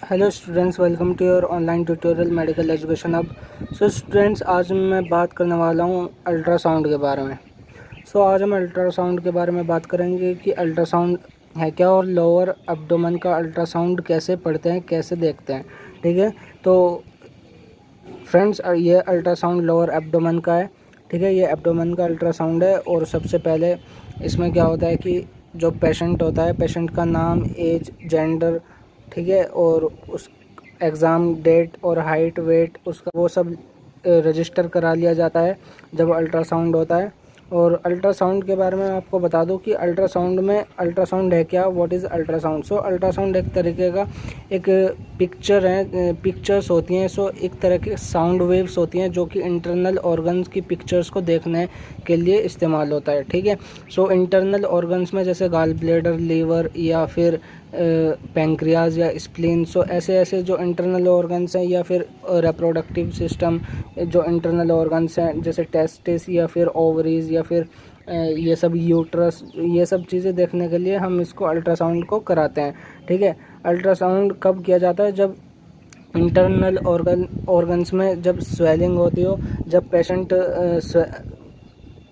Hello students, welcome to your online tutorial medical education hub. So students, आज मैं बात करने वाला हूँ अल्ट्रासाउंड के बारे में। आज हम अल्ट्रासाउंड के बारे में बात करेंगे कि अल्ट्रासाउंड है क्या और लोअर एब्डोमेन का अल्ट्रासाउंड कैसे पढ़ते हैं, कैसे देखते हैं। ठीक है, तो फ्रेंड्स, ये अल्ट्रासाउंड लोअर एब्डोमेन का है। ठीक है, ये एब्डोमेन का अल्ट्रासाउंड है। और सबसे पहले इसमें क्या होता है कि जो पेशेंट होता है, पेशेंट का नाम, एज, जेंडर, ठीक है, और उस एग्ज़ाम डेट और हाइट, वेट, उसका वो सब रजिस्टर करा लिया जाता है जब अल्ट्रासाउंड होता है। और अल्ट्रासाउंड के बारे में आपको बता दूं कि अल्ट्रासाउंड है क्या, व्हाट इज़ अल्ट्रासाउंड। अल्ट्रासाउंड एक तरीके का एक पिक्चर है, पिक्चर्स होती हैं। एक तरह की साउंड वेव्स होती हैं जो कि इंटरनल ऑर्गन्स की पिक्चर्स को देखने के लिए इस्तेमाल होता है। ठीक है, इंटरनल ऑर्गन्स में जैसे गाल ब्लैडर, लीवर या फिर पैंक्रियाज या स्प्लीन, ऐसे जो इंटरनल ऑर्गन्स हैं, या फिर रिप्रोडक्टिव सिस्टम जो इंटरनल ऑर्गन्स हैं जैसे टेस्टिस या फिर ओवरीज या फिर ये सब यूट्रस, ये सब चीज़ें देखने के लिए हम इसको अल्ट्रासाउंड को कराते हैं। ठीक है, अल्ट्रासाउंड कब किया जाता है? जब इंटरनल ऑर्गन्स में जब स्वेलिंग होती हो, जब पेशेंट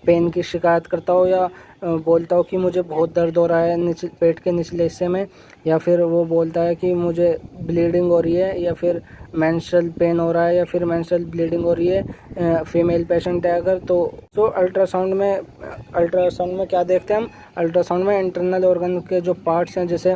पेन की शिकायत करता हो या बोलता हो कि मुझे बहुत दर्द हो रहा है पेट के निचले हिस्से में, या फिर वो बोलता है कि मुझे ब्लीडिंग हो रही है, या फिर मेंस्ट्रुअल पेन हो रहा है, या फिर मेंस्ट्रुअल ब्लीडिंग हो रही है, फीमेल पेशेंट है अगर, तो अल्ट्रासाउंड में क्या देखते हैं हम? अल्ट्रासाउंड में इंटरनल ऑर्गन के जो पार्ट्स हैं, जैसे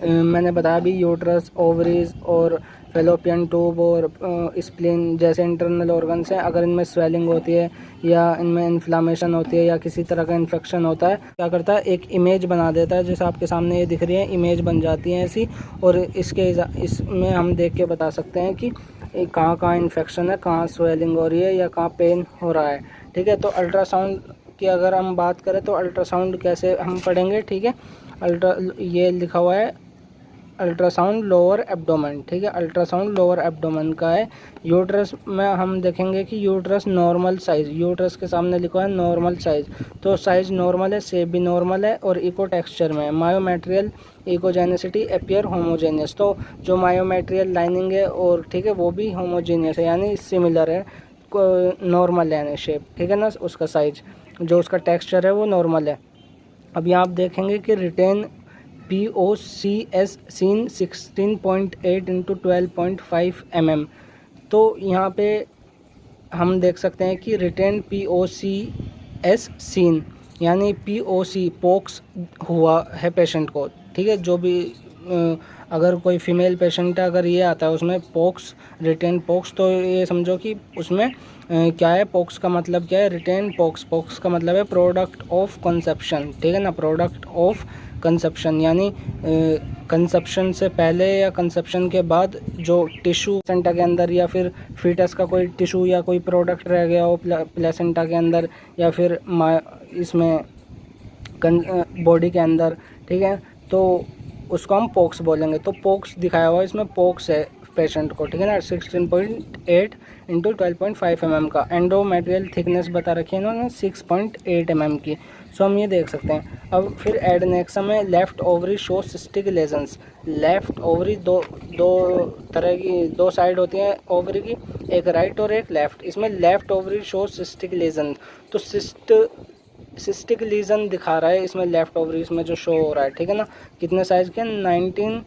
मैंने बताया भी, यूट्रस, ओवरीज और फेलोपियन ट्यूब और स्प्लीन जैसे इंटरनल ऑर्गन्स हैं। अगर इनमें स्वेलिंग होती है या इनमें इन्फ्लामेशन होती है या किसी तरह का इन्फेक्शन होता है, क्या करता है, एक इमेज बना देता है। जैसे आपके सामने ये दिख रही है, इमेज बन जाती है ऐसी, और इसमें हम देख के बता सकते हैं कि कहाँ कहाँ इन्फेक्शन है, कहाँ स्वेलिंग हो रही है या कहाँ पेन हो रहा है। ठीक है, तो अल्ट्रासाउंड की अगर हम बात करें तो अल्ट्रासाउंड कैसे हम पढ़ेंगे। ठीक है, ये लिखा हुआ है अल्ट्रासाउंड लोअर एब्डोमेन। ठीक है, अल्ट्रासाउंड लोअर एब्डोमेन का है। यूट्रस में हम देखेंगे कि यूट्रस नॉर्मल साइज, यूट्रस के सामने लिखा है नॉर्मल साइज, तो साइज नॉर्मल है, शेप भी नॉर्मल है और इको टेक्सचर में है। मायोमेट्रियल इकोजेनेसिटी अपीयर होमोजेनियस, तो जो मायोमेट्रियल लाइनिंग है और ठीक है वो भी होमोजेनियस है, यानी सिमिलर है, नॉर्मल है यानी शेप। ठीक है ना, उसका साइज जो उसका टेक्सचर है वो नॉर्मल है। अब यहाँ आप देखेंगे कि written POCS seen 16.8 into 12.5 mm, तो यहाँ पे हम देख सकते हैं कि रिटेन POCS सीन यानी POC पोक्स हुआ है पेशेंट को। ठीक है, जो भी अगर कोई फीमेल पेशेंट है, अगर ये आता है उसमें पोक्स, रिटेन पोक्स, तो ये समझो कि उसमें क्या है, पोक्स का मतलब क्या है, रिटेन पोक्स, पोक्स का मतलब है प्रोडक्ट ऑफ कंसेप्शन। ठीक है ना, प्रोडक्ट ऑफ कंसेप्शन यानी कंसेप्शन से पहले या कंसेप्शन के बाद जो टिश्यू प्लेसेंटा के अंदर या फिर फीटस का कोई टिश्यू या कोई प्रोडक्ट रह गया हो प्लेसेंटा के अंदर या फिर इसमें बॉडी के अंदर। ठीक है, तो उसको हम पोक्स बोलेंगे। तो पोक्स दिखाया हुआ है, इसमें पोक्स है पेशेंट को। ठीक है ना, 16.8 इंटू 12.5 mm का। एंडोमेट्रियल थिकनेस बता रखी है इन्होंने 6.8 mm की। हम ये देख सकते हैं। अब फिर एडनेक्सम में left ovary show cystic lesions. Left ovary दो तरह की, दो साइड होती है ओवरी की, एक राइट और एक लेफ्ट। इसमें left ovary show cystic lesion, तो सिस्टिक लीजन दिखा रहा है इसमें लेफ्ट ओवरी, इसमें जो शो हो रहा है। ठीक है ना, कितने साइज के? 19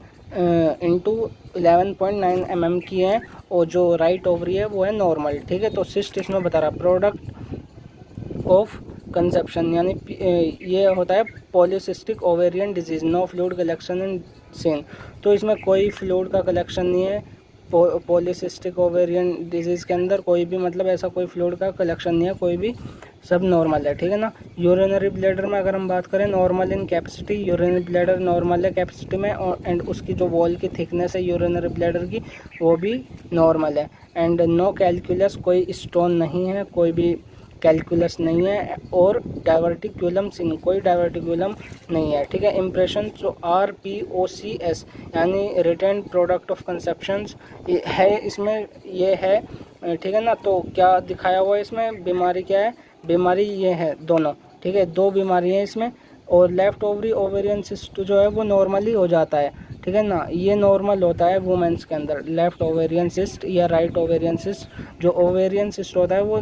इंटू 11.9 mm की है, और जो राइट ओवरी है वो है नॉर्मल। ठीक है, तो सिस्ट इसमें बता रहा है प्रोडक्ट ऑफ कंसेप्शन, यानी ये होता है polycystic ovarian disease, no fluid collection in seen. तो इसमें कोई फ्लूइड का कलेक्शन नहीं है पॉलीसिस्टिक ओवेरियन डिजीज़ के अंदर, कोई भी मतलब ऐसा कोई फ्लूइड का कलेक्शन नहीं है, कोई भी, सब नॉर्मल है। ठीक है ना, यूरिनरी ब्लैडर में अगर हम बात करें, normal in capacity, urinary bladder normal है कैपेसिटी में, और एंड उसकी जो वॉल की थिकनेस है यूरिनरी ब्लैडर की वो भी नॉर्मल है। एंड नो कैलकुलस, कोई स्टोन नहीं है, कोई भी कैलकुलस नहीं है, और डाइवर्टिकुलम सीन, कोई डाइवर्टिकुलम नहीं है। ठीक है, इम्प्रेशन जो RPOCS यानी रिटेन प्रोडक्ट ऑफ कंसेप्शंस है, इसमें ये है। ठीक है ना, तो क्या दिखाया हुआ है इसमें, बीमारी क्या है, बीमारी ये है दोनों। ठीक है, दो बीमारी है इसमें, और लेफ्ट ओवरी ओवेरियन सिस्ट जो है वो नॉर्मली हो जाता है। ठीक है ना। ये नॉर्मल होता है वुमेंस के अंदर, लेफ़्ट ओवेरियन सिस्ट या राइट ओवेरियन सिस्ट। जो ओवेरियन सिस्ट होता है वो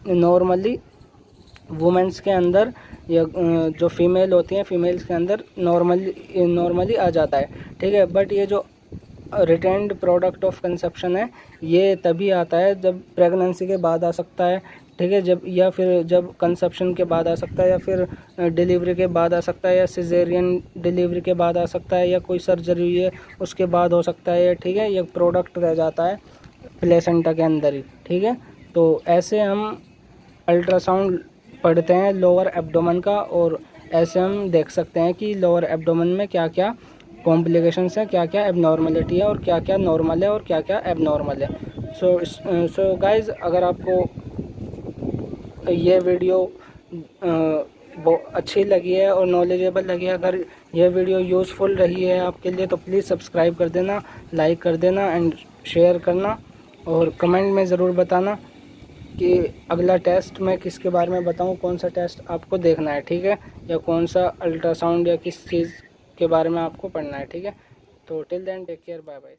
नॉर्मली वुमेंस के अंदर या जो फीमेल होती हैं फीमेल्स के अंदर नॉर्मली आ जाता है, ठीक है। बट ये जो रिटेन्ड प्रोडक्ट ऑफ कंसेप्शन है ये तभी आता है जब प्रेगनेंसी के बाद आ सकता है, ठीक है। जब या फिर जब कंसेप्शन के बाद आ सकता है, या फिर डिलीवरी के बाद आ सकता है, या सिजेरियन डिलीवरी के बाद आ सकता है, या कोई सर्जरी हुई है उसके बाद हो सकता है, ठीक है। ये प्रोडक्ट रह जाता है प्लेसेंटा के अंदर ही, ठीक है। तो ऐसे हम अल्ट्रासाउंड पढ़ते हैं लोअर एब्डोमेन का, और ऐसे हम देख सकते हैं कि लोअर एब्डोमेन में क्या क्या कॉम्प्लिकेशंस हैं, क्या क्या एबनॉर्मलिटी है, और क्या क्या नॉर्मल है और क्या क्या एबनॉर्मल है। सो गाइज़, अगर आपको ये वीडियो अच्छी लगी है और नॉलेजेबल लगी है, अगर ये वीडियो यूज़फुल रही है आपके लिए, तो प्लीज़ सब्सक्राइब कर देना, लाइक कर देना एंड शेयर करना, और कमेंट में ज़रूर बताना कि अगला टेस्ट मैं किसके बारे में बताऊं, कौन सा टेस्ट आपको देखना है, ठीक है, या कौन सा अल्ट्रासाउंड या किस चीज़ के बारे में आपको पढ़ना है, ठीक है। तो till then take care, bye bye.